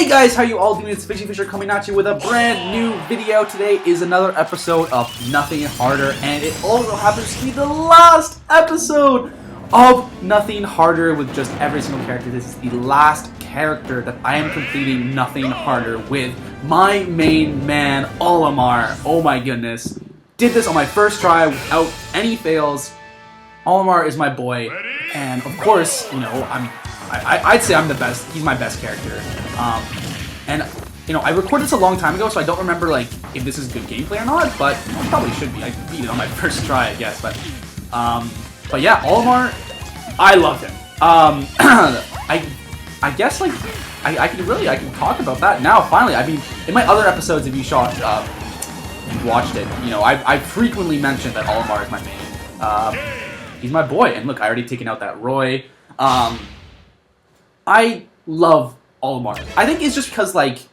Hey guys, how you all doing? It's FishyFisher coming at you with a brand new video. Today is another episode of Nothing Harder, and it also happens to be the last episode of Nothing Harder with just every single character. This is the last character that I am completing Nothing Harder with. My main man, Olimar. Oh my goodness. Did this on my first try without any fails. Olimar is my boy, and of course, you know, I'd say I'm the best. He's my best character. And you know, I recorded this a long time ago, so I don't remember like if this is good gameplay or not. But you know, it probably should be. I beat it on my first try, I guess. But yeah, Olimar, I love him. I guess like I can talk about that now. Finally, I mean, in my other episodes, if you watched it, you know, I frequently mentioned that Olimar is my main. He's my boy, and look, I already taken out that Roy. I love Olimar. I think it's just because, like,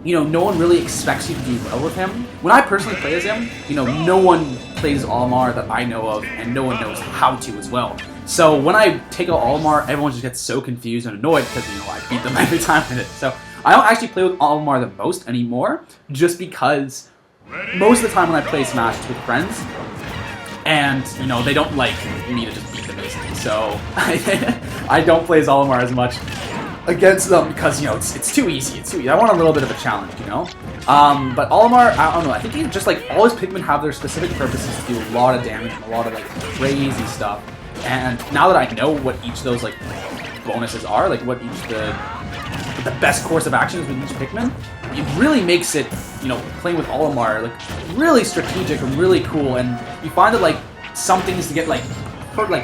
you know, no one really expects you to do well with him. When I personally play as him, you know, no one plays Olimar that I know of, and no one knows how to as well. So when I take out Olimar, everyone just gets so confused and annoyed because, you know, I beat them every time with it. So I don't actually play with Olimar the most anymore, just because most of the time when I play Smash, it's with friends. And, you know, they don't like me to just beat them basically, so I don't play as Olimar as much against them because, you know, it's too easy. It's too easy. I want a little bit of a challenge, you know? But Olimar, I don't know, I think he just, like, all his Pikmin have their specific purposes to do a lot of damage and a lot of, like, crazy stuff. And now that I know what each of those, like, bonuses are, like, what each the best course of action is with each Pikmin, it really makes it, you know, playing with Olimar, like, really strategic and really cool, and you find that, like, some things to get, like,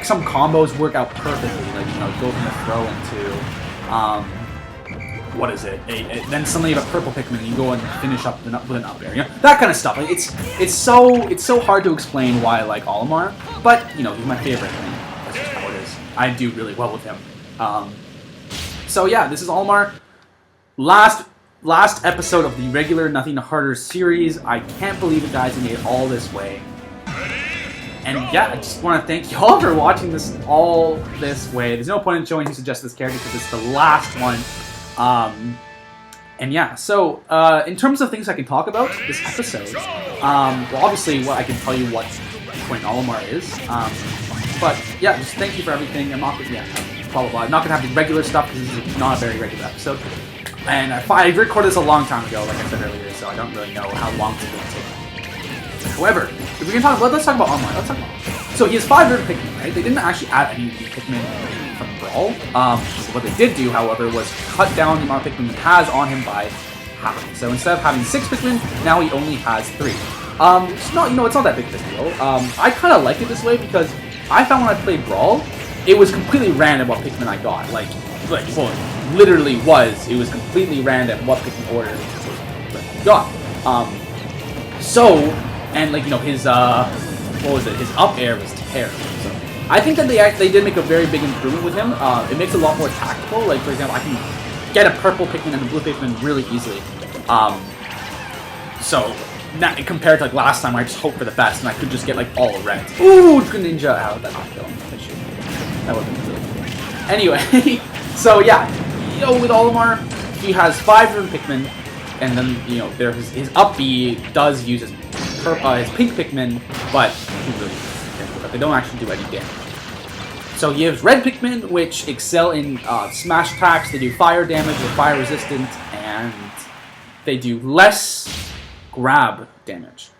some combos work out perfectly, like, you know, go from the throw into, what is it, then suddenly you have a purple Pikmin and you go and finish up with an up air, you know, that kind of stuff. Like, it's so hard to explain why I like Olimar, but, you know, he's my favorite, and that's just how it is. I do really well with him. So yeah, this is Olimar. Last episode of the regular Nothing Harder series. I can't believe it, guys, I made it all this way. And yeah, I just want to thank y'all for watching this all this way. There's no point in showing who suggested this character because it's the last one. And yeah, so in terms of things I can talk about this episode, well, obviously, I can tell you what point Olimar is. But yeah, just thank you for everything. I'm not gonna have the regular stuff because this is not a very regular episode. And I recorded this a long time ago, like I said earlier, so I don't really know how long it's going to take. However, if we can talk, let's talk about Olimar. Let's talk about Olimar. So he has 5 rare Pikmin, right? They didn't actually add any new Pikmin from Brawl. What they did do, however, was cut down the amount of Pikmin he has on him by half. So instead of having 6 Pikmin, now he only has 3. It's not, you know, it's not that big of a deal. I kind of like it this way because I found when I played Brawl, it was completely random what Pikmin I got. Like well, literally it was completely random what Pikmin order I got. And like, you know, his what was it? His up air was terrible. So I think that they did make a very big improvement with him. It makes it a lot more tactical. Like, for example, I can get a purple Pikmin and a blue Pikmin really easily. So now, compared to like last time, I just hoped for the best and I could just get like all red. Ooh, Greninja! How did that not kill him? That would have been really cool. Anyway, so yeah, you know, with Olimar, he has 5 different Pikmin, and then, you know, his up B does use his pink Pikmin, but they don't actually do any damage. So he has red Pikmin, which excel in smash attacks. They do fire damage, they're fire resistant, and they do less grab damage.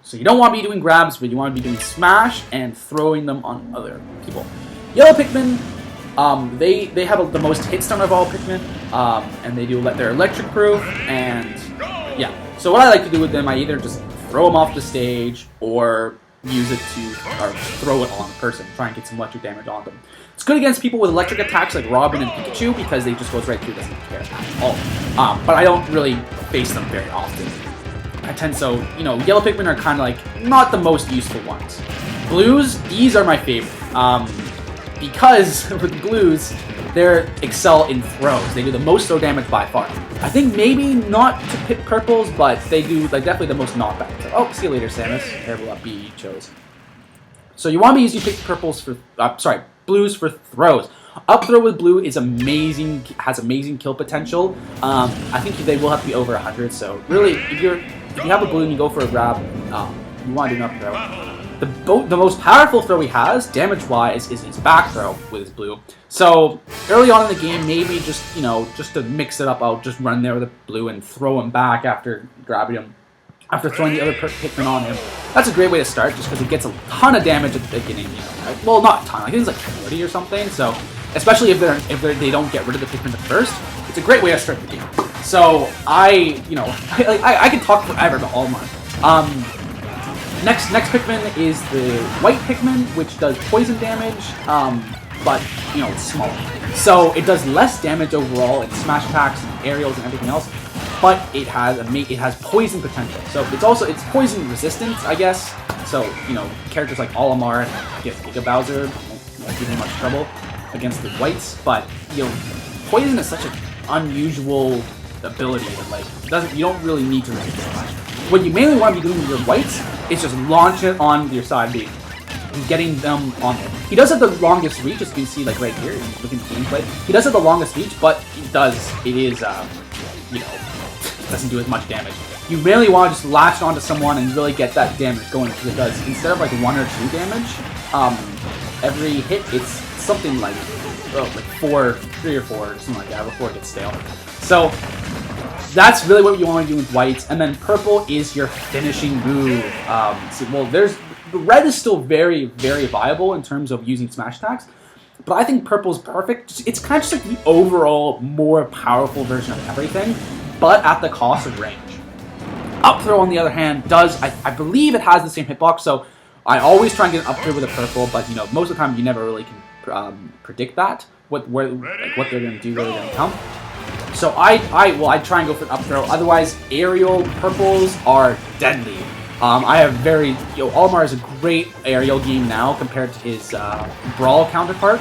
So you don't want to be doing grabs, but you want to be doing smash and throwing them on other people. Yellow Pikmin, they have the most hit stun of all Pikmin, and they're electric proof, and yeah. So what I like to do with them, I either just throw them off the stage or use it or throw it on a person, try and get some electric damage on them. It's good against people with electric attacks like Robin and Pikachu because they just goes right through, doesn't care at all. But I don't really face them very often. You know, yellow Pikmin are kind of like not the most useful ones. Blues, these are my favorite. Because with blues, they excel in throws. They do the most throw damage by far. I think maybe not to pick purples, but they do like definitely the most knockback. So, oh, see you later, Samus. Terrible up B you chose. So you want to be using pick purples for blues for throws. Up throw with blue is amazing, has amazing kill potential. I think they will have to be over 100. So really, if you have a blue and you go for a grab, you want to do an up throw. The most powerful throw he has, damage-wise, is his back throw with his blue. So early on in the game, maybe just just to mix it up, I'll just run there with a blue and throw him back after grabbing him, after throwing the other Pikmin on him. That's a great way to start, just because it gets a ton of damage at the beginning. Well, not a ton. I think it's like 40 or something. So especially if they don't get rid of the Pikmin at first, it's a great way to start the game. So I can talk forever about Olimar. Next Pikmin is the white Pikmin, which does poison damage, but it's smaller. So it does less damage overall in smash attacks and aerials and everything else, but it has poison potential. So it's poison resistant, I guess. So characters like Olimar and I guess Giga Bowser won't give you much trouble against the whites, but poison is such an unusual ability that you don't really need to resist so much. What you mainly want to be doing with your whites is just launch it on your side B and getting them on there. He does have the longest reach, as you can see right here, looking at the gameplay. He does have the longest reach, but it doesn't do as much damage. You mainly want to just latch onto someone and really get that damage going, because it does, instead of like 1 or 2 damage, every hit, it's something like 3 or 4, something like that, before it gets stale. So that's really what you want to do with whites, and then purple is your finishing move. The red is still very, very viable in terms of using smash attacks, but I think purple is perfect. It's kind of just like the overall more powerful version of everything, but at the cost of range. Up throw, on the other hand, does I believe it has the same hitbox, so I always try and get an up throw with a purple, but most of the time you never really can predict that what they're going to do, where they're going to come. So I try and go for an up throw. Otherwise, aerial purples are deadly. I have Olimar is a great aerial game now compared to his brawl counterpart.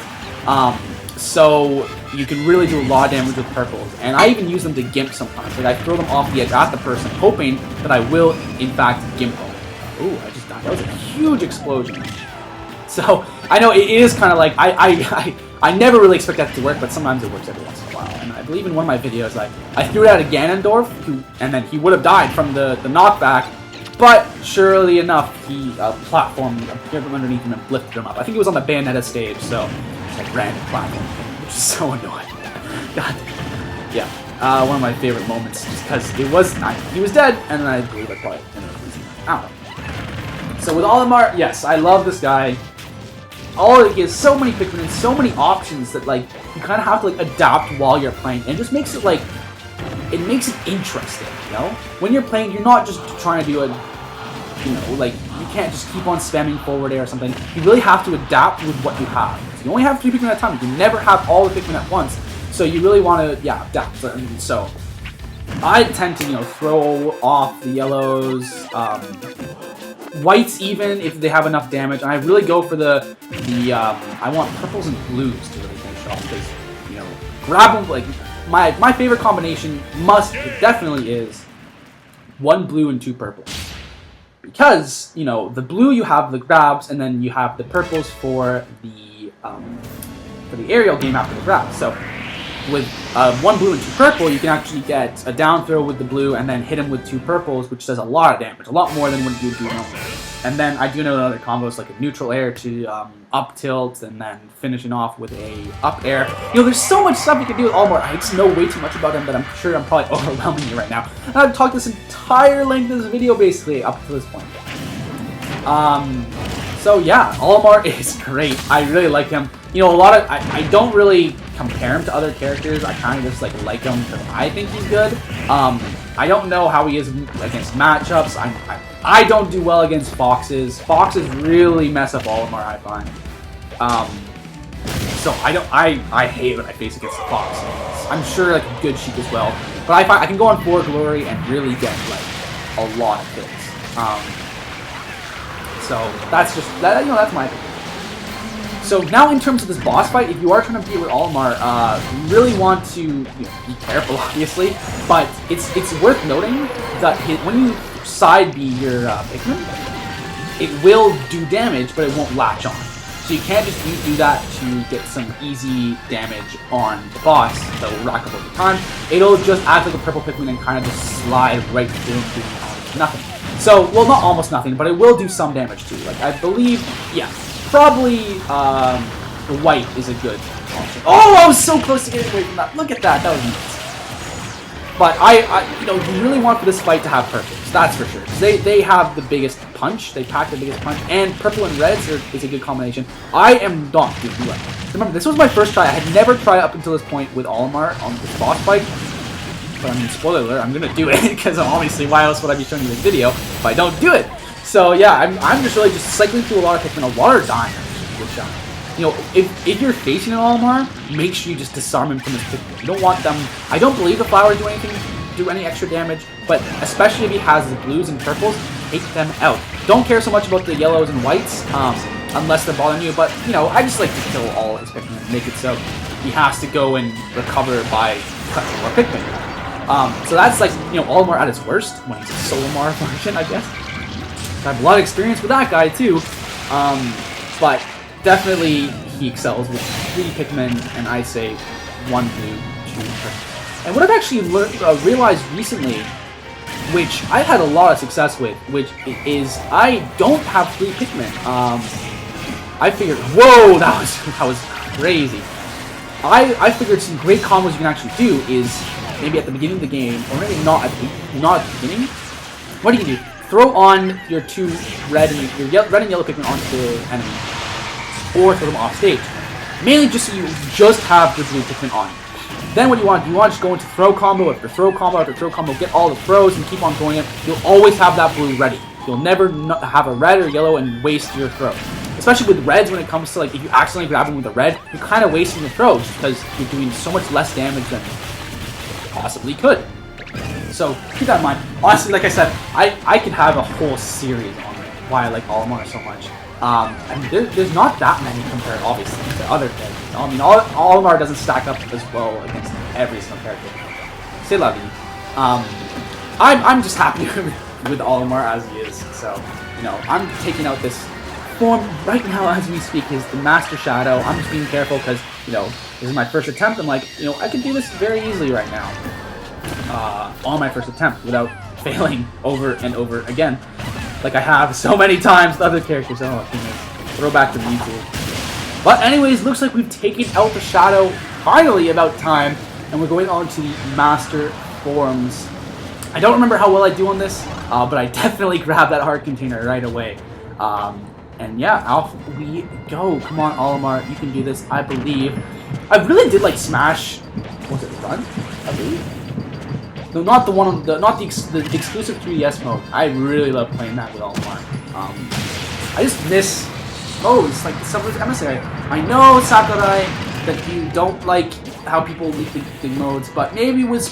So you can really do a lot of damage with purples, and I even use them to gimp sometimes. Like I throw them off the edge at the person, hoping that I will in fact gimp them. Ooh, I just died. That was a huge explosion. So I know it is kind of like I never really expect that to work, but sometimes it works every once in a while. And I believe in one of my videos, I threw it at a Ganondorf, and then he would have died from the knockback, but surely enough, he platformed, appeared from underneath him and lifted him up. I think he was on the Bayonetta stage, so it's like random platform, which is so annoying. God, yeah, one of my favorite moments, just because he was dead, and then I believe I probably ended up losing. I don't know. So with Olimar, yes, I love this guy. He has so many Pikmin and so many options that you kind of have to adapt while you're playing, and it just makes it makes it interesting. When you're playing, you're not just trying to do you can't just keep on spamming forward air or something. You really have to adapt with what you have. You only have 3 Pikmin at a time. You can never have all the Pikmin at once, so you really want to adapt. So I tend to throw off the yellows. Whites, even if they have enough damage, and I really go for I want purples and blues to really finish off, because grab them. My favorite combination definitely is 1 blue and 2 purple, because the blue you have the grabs, and then you have the purples for the aerial game after the grabs. So with 1 blue and 2 purple, you can actually get a down throw with the blue and then hit him with 2 purples, which does a lot of damage, a lot more than what you would do normally. And then I do know other combos like a neutral air to up tilt, and then finishing off with a up air. There's so much stuff you can do with Olimar. I just know way too much about him that I'm sure I'm probably overwhelming you right now. And I've talked this entire length of this video basically up to this point. So yeah, Olimar is great. I really like him. I don't really compare him to other characters. I kind of just like him because I think he's good. I don't know how he is against matchups. I don't do well against foxes. Foxes really mess up Olimar, I find. So I hate when I face against the fox. I'm sure a good sheep as well. But I find I can go on 4 glory and really get a lot of kills. So that's just that's my opinion. So now in terms of this boss fight, if you are trying to beat with Olimar, you really want to be careful, obviously. But it's worth noting that when you side B your Pikmin, it will do damage, but it won't latch on. So you can't just do that to get some easy damage on the boss that will rack up over time. It'll just act like a purple Pikmin and kind of just slide right through almost nothing. So, well, not almost nothing, but it will do some damage too. Like, I believe, yeah, probably the white is a good option. Oh, I was so close to getting away from that. Look at that. That was nice. But you know, you really want for this fight to have purples, that's for sure. Because they have the biggest punch, they pack the biggest punch, and purple and reds is a good combination. I am not doing right. Remember, this was my first try. I had never tried up until this point with Olimar on this boss fight. But I mean, spoiler alert, I'm gonna do it because obviously, why else would I be showing you this video if I don't do it? So yeah, I'm just really just cycling through a lot of Pikmin, a lot of dying. Which, you know, if you're facing an Olimar, make sure you just disarm him from his Pikmin. You don't want them. I don't believe the flowers do any extra damage, but especially if he has the blues and purples, take them out. Don't care so much about the yellows and whites, unless they're bothering you. But you know, I just like to kill all his Pikmin and make it so he has to go and recover by cutting more Pikmin. So that's like, you know, Olimar at his worst when he's a Solomar version, I guess. I have a lot of experience with that guy too, but definitely he excels with 3 Pikmin, and I say 1 blue, 2 purple. And what I've actually realized recently, which I've had a lot of success with, which is I don't have 3 Pikmin. I figured, whoa, that was crazy. I figured some great combos you can actually do is maybe at the beginning of the game, or maybe not at the beginning. What do you do? Throw on your 2 red and yellow Pikmin onto the enemy, or throw them off stage. Mainly just so you just have the blue Pikmin on. Then what do you want? You want to just go into throw combo after throw combo after throw combo, get all the throws and keep on throwing it. You'll always have that blue ready. You'll never have a red or yellow and waste your throw. Especially with reds, when it comes to, like, if you accidentally grab them with a red, you're kind of wasting your throws because you're doing so much less damage than you possibly could. So keep that in mind. Honestly, like I said, I could have a whole series on why I like Olimar so much. I mean, there's not that many compared, obviously, to other characters. I mean, Olimar doesn't stack up as well against every single character. C'est la vie. I'm just happy with Olimar as he is. So, you know, I'm taking out this form right now as we speak, is the Master Shadow. I'm just being careful because, you know, this is my first attempt. I'm like, you know, I can do this very easily right now. On my first attempt without failing over and over again. Like I have so many times with other characters. Oh, goodness. Throw back to Mewtwo. But anyways, looks like we've taken out the Shadow finally about time. And we're going on to the Master Forms. I don't remember how well I do on this, but I definitely grabbed that heart container right away. And yeah, off we go. Come on, Olimar, you can do this, I believe. I really did like Smash. Was it Run? I believe. No, not the one on the exclusive 3DS mode. I really love playing that with Olimar. I just miss. Oh, it's like the Subway's Emissary. I know, Sakurai, that you don't like how people leak the modes, but maybe with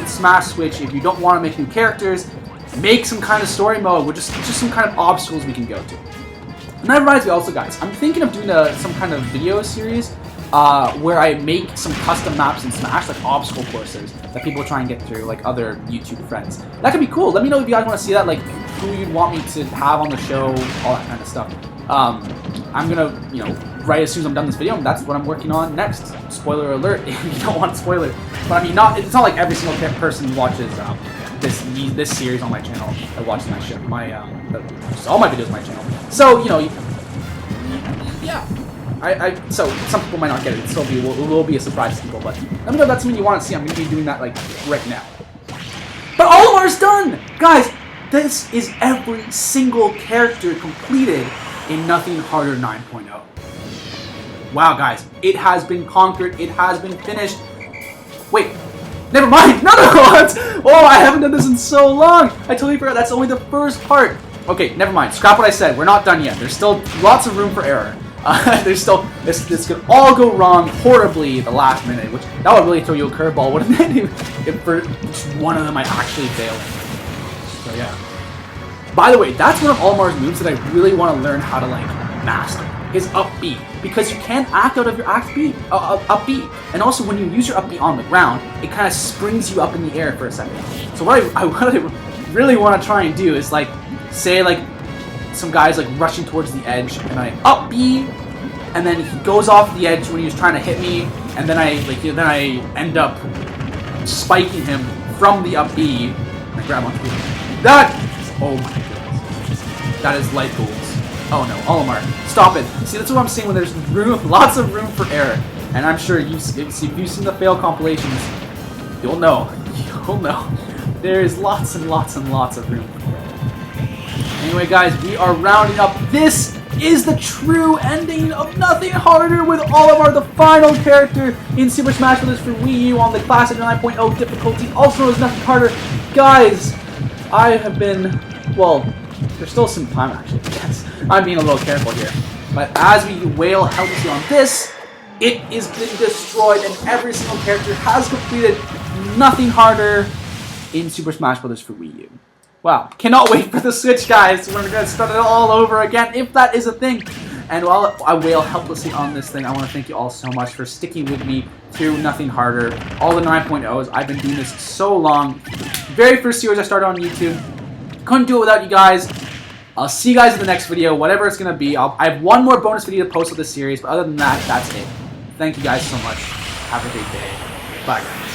Smash Switch, if you don't want to make new characters, make some kind of story mode with just some kind of obstacles we can go to. And that reminds me also, guys, I'm thinking of doing some kind of video series where I make some custom maps in Smash, like obstacle courses that people try and get through, like other YouTube friends. That could be cool. Let me know if you guys want to see that, like who you'd want me to have on the show, all that kind of stuff. I'm gonna, you know, right as soon as I'm done this video, and that's what I'm working on next. Spoiler alert, if you don't want spoilers. But I mean, it's not like every single person watches this series on my channel that watches my show, all my videos on my channel. So, you know, yeah. So some people might not get it. It will be a surprise to people, but let me know if that's something you want to see. I'm going to be doing that like right now. But Olimar's done! Guys, this is every single character completed in Nothing Harder 9.0. Wow, guys, it has been conquered. It has been finished. Wait, never mind. No, what? Oh, I haven't done this in so long. I totally forgot. That's only the first part. Okay, never mind. Scrap what I said. We're not done yet. There's still lots of room for error. There's still this could all go wrong horribly at the last minute, which that would really throw you a curveball, wouldn't it? If for just one of them I actually failed. So yeah. By the way, that's one of Olimar's moves that I really want to learn how to like master. His up B, because you can't act out of your up B, and also when you use your up B on the ground, it kind of springs you up in the air for a second. So what I really want to try and do is like say like some guys like rushing towards the edge, and I up B, and then he goes off the edge when he was trying to hit me, and then I end up spiking him from the up B. I grab onto it. That! Oh my goodness. That is light goals. Oh no, Olimar, stop it. See, that's what I'm saying when there's lots of room for error. And I'm sure if you've seen the fail compilations, you'll know. You'll know. There is lots and lots and lots of room for error. Anyway, guys, we are rounding up. This is the true ending of Nothing Harder with Olimar, the final character in Super Smash Bros. For Wii U on the Classic 9.0 difficulty, also known as Nothing Harder. Guys, I have been, well, there's still some time actually, yes. I'm being a little careful here. But as we wail helplessly on this, it is being destroyed and every single character has completed Nothing Harder in Super Smash Bros. For Wii U. Wow, cannot wait for the Switch, guys. We're going to start it all over again, if that is a thing. And while I wail helplessly on this thing, I want to thank you all so much for sticking with me through Nothing Harder. All the 9.0s, I've been doing this so long. Very first series I started on YouTube. Couldn't do it without you guys. I'll see you guys in the next video, whatever it's going to be. I have one more bonus video to post with this series, but other than that, that's it. Thank you guys so much. Have a great day. Bye, guys.